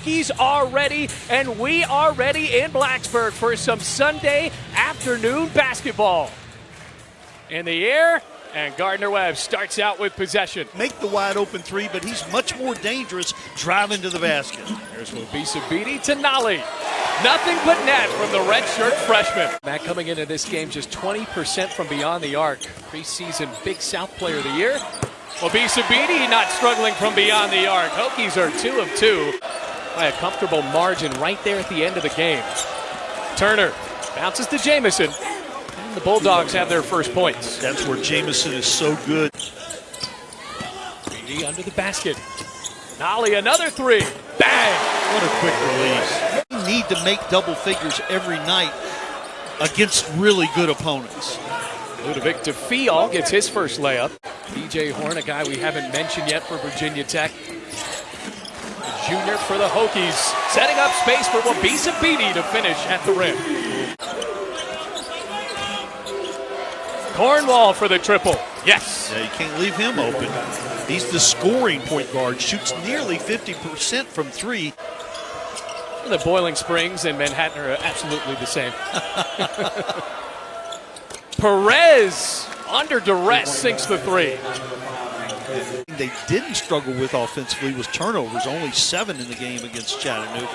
Hokies are ready, and we are ready in Blacksburg for some Sunday afternoon basketball. In the air, and Gardner-Webb starts out with possession. Make the wide open three, but he's much more dangerous driving to the basket. Here's Wabisa to Nolley. Nothing but net from the redshirt freshman. Matt coming into this game just 20% from beyond the arc. Preseason Big South Player of the Year. Wabisa not struggling from beyond the arc. Hokies are 2 of 2 by a comfortable margin right there at the end of the game. Turner bounces to Jamison. The Bulldogs have their first points. That's where Jamison is so good. Beatty under the basket. Nolley, another three. Bang! What a quick release. You need to make double figures every night against really good opponents. Ludovic DeFial gets his first layup. DJ Horn, a guy we haven't mentioned yet for Virginia Tech. The junior for the Hokies, setting up space for Wabisa to finish at the rim. Cornwall for the triple. Yes. Yeah, you can't leave him open. He's the scoring point guard. Shoots nearly 50% from three. The Boiling Springs and Manhattan are absolutely the same. Perez, under duress, sinks the three. They didn't struggle with offensively was turnovers. Only 7 in the game against Chattanooga.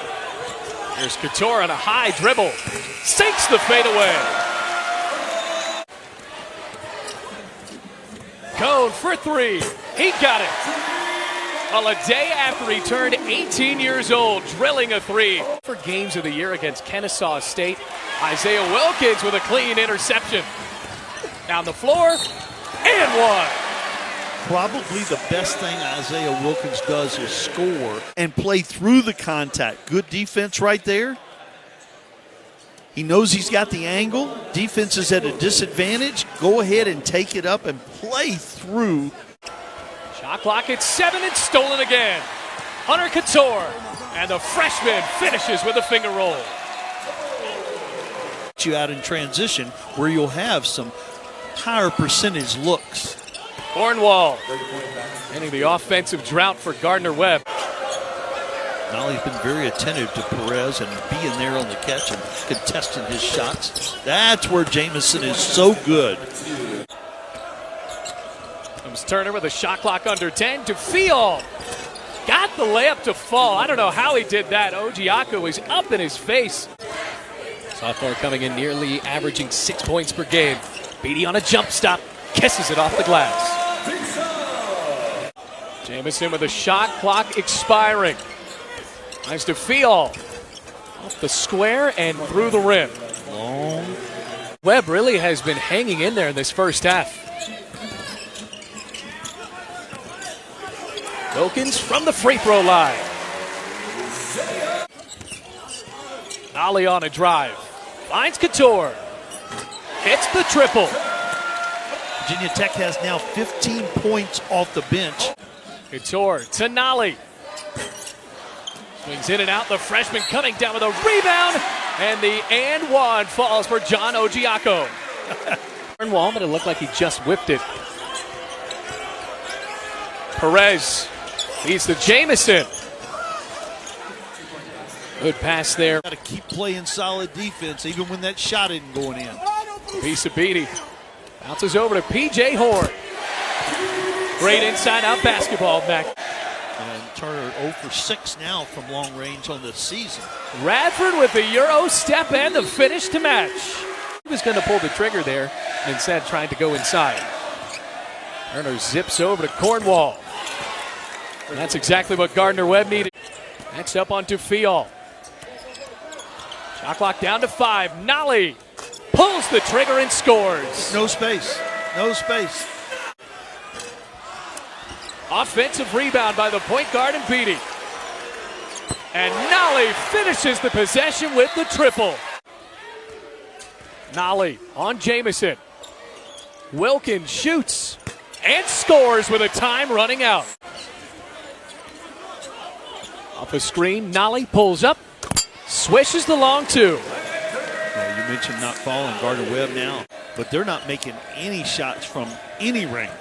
Here's Couture on a high dribble. Sinks the fadeaway. Cone for three. He got it. Well, a day after he turned 18 years old, drilling a three. For games of the year against Kennesaw State, Isaiah Wilkins with a clean interception. Down the floor, and one. Probably the best thing Isaiah Wilkins does is score and play through the contact. Good defense right there. He knows he's got the angle. Defense is at a disadvantage. Go ahead and take it up and play through. Shot clock at 7 and stolen again. Hunter Couture, and the freshman finishes with a finger roll. You out in transition where you'll have some higher percentage looks. Cornwall ending the offensive drought for Gardner-Webb. Nolley's been very attentive to Perez and being there on the catch and contesting his shots. That's where Jamison is so good. Comes Turner with a shot clock under 10 to Fial. Got the layup to fall. I don't know how he did that. Ojiako was up in his face. Sophomore coming in nearly averaging 6 points per game. Beatty on a jump stop. Kisses it off the glass. Jamison with a shot clock expiring. Nice to Fial. Off the square and through the rim. Long. Webb really has been hanging in there in this first half. Wilkins from the free throw line. Nolley on a drive. Finds Couture. Hits the triple. Virginia Tech has now 15 points off the bench. Couture to Nolley. Swings in and out. The freshman coming down with a rebound. And the and one falls for John Ojiako. Cornwall, but it looked like he just whipped it. Perez leads to Jamison. Good pass there. Got to keep playing solid defense even when that shot isn't going in. Wabisa bounces over to P.J. Horn. Great inside-out basketball back. And Turner 0 for 6 now from long range on the season. Radford with the Euro step and the finish to match. He was going to pull the trigger there, instead trying to go inside. Turner zips over to Cornwall. And that's exactly what Gardner-Webb needed. Next up on DeFial. Shot clock down to 5. Nolley pulls the trigger and scores. No space. No space. Offensive rebound by the point guard and Beatty. And Nolley finishes the possession with the triple. Nolley on Jamison. Wilkins shoots and scores with a time running out. Off a screen, Nolley pulls up, swishes the long two. You mentioned not falling Gardner-Webb now, but they're not making any shots from any range.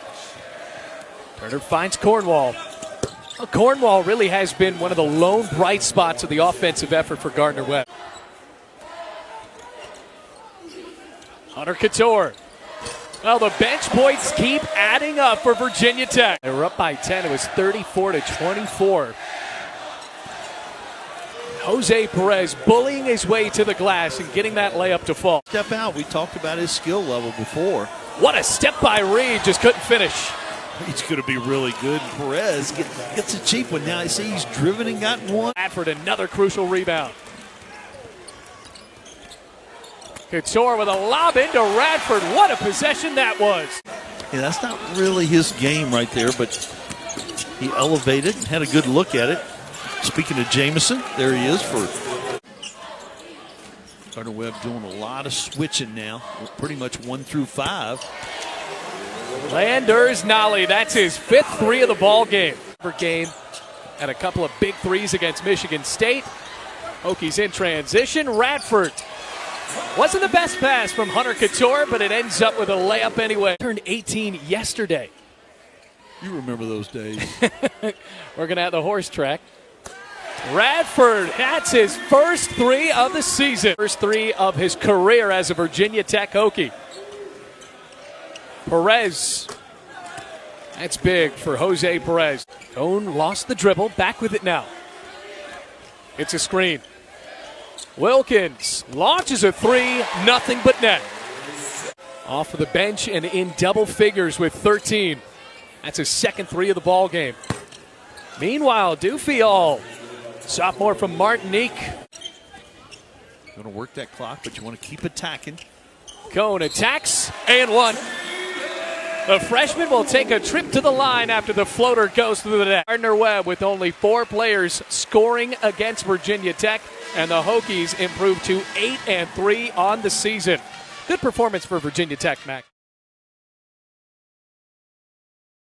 Turner finds Cornwall. Well, Cornwall really has been one of the lone bright spots of the offensive effort for Gardner-Webb. Hunter Couture. Well, the bench points keep adding up for Virginia Tech. They were up by 10. It was 34-24. Jose Perez bullying his way to the glass and getting that layup to fall. Step out. We talked about his skill level before. What a step by Reed. Just couldn't finish. He's going to be really good. Perez gets a cheap one. Now I see he's driven and gotten one. Radford, another crucial rebound. Couture with a lob into Radford. What a possession that was. Yeah, that's not really his game right there, but he elevated and had a good look at it. Speaking of Jamison, there he is for Gardner-Webb doing a lot of switching now. Pretty much 1 through 5. Landers Nolley, that's his 5th three of the ball game. Had a couple of big threes against Michigan State. Hokies in transition. Radford. Wasn't the best pass from Hunter Couture, but it ends up with a layup anyway. Turned 18 yesterday. You remember those days. Working at the horse track. Radford, that's his first 3 of the season. First 3 of his career as a Virginia Tech Hokie. Perez. That's big for Jose Perez. Cone lost the dribble, back with it now. It's a screen. Wilkins launches a 3, nothing but net. Off of the bench and in double figures with 13. That's his 2nd 3 of the ball game. Meanwhile, Dufiol, sophomore from Martinique. Going to work that clock, but you want to keep attacking. Cone attacks and 1. The freshman will take a trip to the line after the floater goes through the net. Gardner-Webb with only 4 players scoring against Virginia Tech, and the Hokies improved to 8-3 on the season. Good performance for Virginia Tech, Mac.